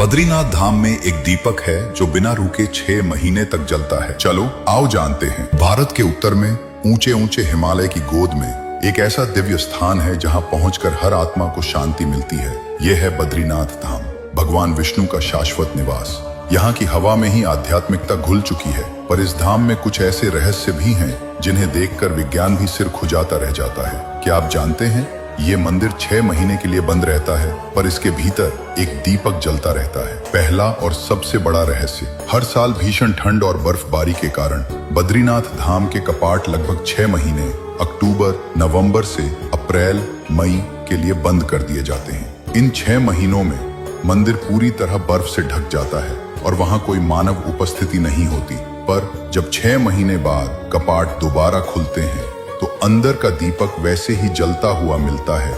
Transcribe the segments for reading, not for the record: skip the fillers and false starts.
बद्रीनाथ धाम में एक दीपक है जो बिना रुके 6 महीने तक जलता है। चलो आओ जानते हैं। भारत के उत्तर में ऊंचे ऊंचे हिमालय की गोद में एक ऐसा दिव्य स्थान है जहां पहुंचकर हर आत्मा को शांति मिलती है। यह है बद्रीनाथ धाम, भगवान विष्णु का शाश्वत निवास। यहाँ की हवा में ही आध्यात्मिकता घुल चुकी है, पर इस धाम में कुछ ऐसे रहस्य भी हैं जिन्हें देखकर विज्ञान भी सिर खुजाता रह जाता है। क्या आप जानते हैं, ये मंदिर 6 महीने के लिए बंद रहता है, पर इसके भीतर एक दीपक जलता रहता है। पहला और सबसे बड़ा रहस्य, हर साल भीषण ठंड और बर्फबारी के कारण बद्रीनाथ धाम के कपाट लगभग 6 महीने अक्टूबर, नवंबर से अप्रैल, मई के लिए बंद कर दिए जाते हैं। इन 6 महीनों में मंदिर पूरी तरह बर्फ से ढक जाता है और वहां कोई मानव उपस्थिति नहीं होती। पर जब 6 महीने बाद कपाट दोबारा खुलते हैं तो अंदर का दीपक वैसे ही जलता हुआ मिलता है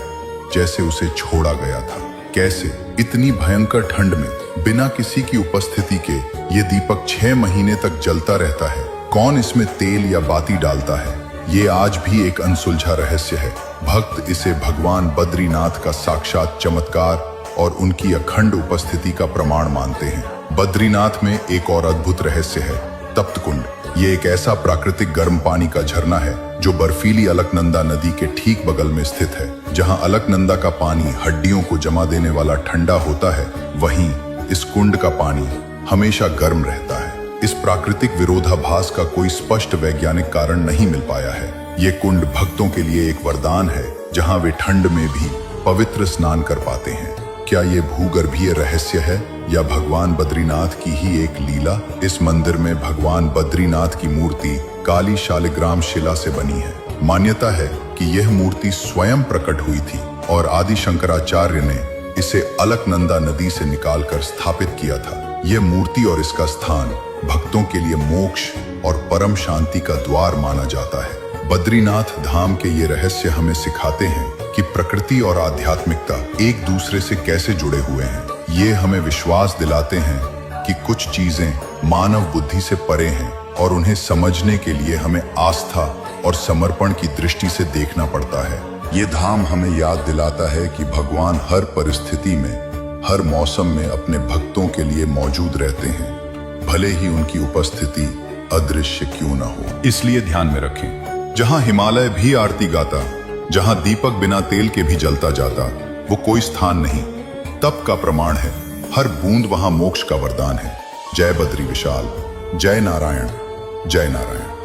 जैसे उसे छोड़ा गया था। कैसे? इतनी भयंकर ठंड में बिना किसी की उपस्थिति के ये दीपक 6 महीने तक जलता रहता है। कौन इसमें तेल या बाती डालता है, ये आज भी एक अनसुलझा रहस्य है। भक्त इसे भगवान बद्रीनाथ का साक्षात चमत्कार और उनकी अखंड उपस्थिति का प्रमाण मानते हैं। बद्रीनाथ में एक और अद्भुत रहस्य है, तप्त कुंड। ये एक ऐसा प्राकृतिक गर्म पानी का झरना है जो बर्फीली अलकनंदा नदी के ठीक बगल में स्थित है। जहां अलकनंदा का पानी हड्डियों को जमा देने वाला ठंडा होता है, वहीं इस कुंड का पानी हमेशा गर्म रहता है। इस प्राकृतिक विरोधाभास का कोई स्पष्ट वैज्ञानिक कारण नहीं मिल पाया है। ये कुंड भक्तों के लिए एक वरदान है, जहां वे ठंड में भी पवित्र स्नान कर पाते हैं। क्या ये भूगर्भीय रहस्य है या भगवान बद्रीनाथ की ही एक लीला? इस मंदिर में भगवान बद्रीनाथ की मूर्ति काली शालिग्राम शिला से बनी है। मान्यता है कि यह मूर्ति स्वयं प्रकट हुई थी और आदि शंकराचार्य ने इसे अलकनंदा नदी से निकालकर स्थापित किया था। यह मूर्ति और इसका स्थान भक्तों के लिए मोक्ष और परम शांति का द्वार माना जाता है। बद्रीनाथ धाम के ये रहस्य हमें सिखाते हैं कि प्रकृति और आध्यात्मिकता एक दूसरे से कैसे जुड़े हुए हैं। ये हमें विश्वास दिलाते हैं कि कुछ चीजें मानव बुद्धि से परे हैं और उन्हें समझने के लिए हमें आस्था और समर्पण की दृष्टि से देखना पड़ता है। ये धाम हमें याद दिलाता है कि भगवान हर परिस्थिति में, हर मौसम में अपने भक्तों के लिए मौजूद रहते हैं, भले ही उनकी उपस्थिति अदृश्य क्यों न हो। इसलिए ध्यान में रखें, जहां हिमालय भी आरती गाता, जहां दीपक बिना तेल के भी जलता जाता, वो कोई स्थान नहीं, तप का प्रमाण है। हर बूंद वहां मोक्ष का वरदान है। जय बद्री विशाल, जय नारायण, जय नारायण।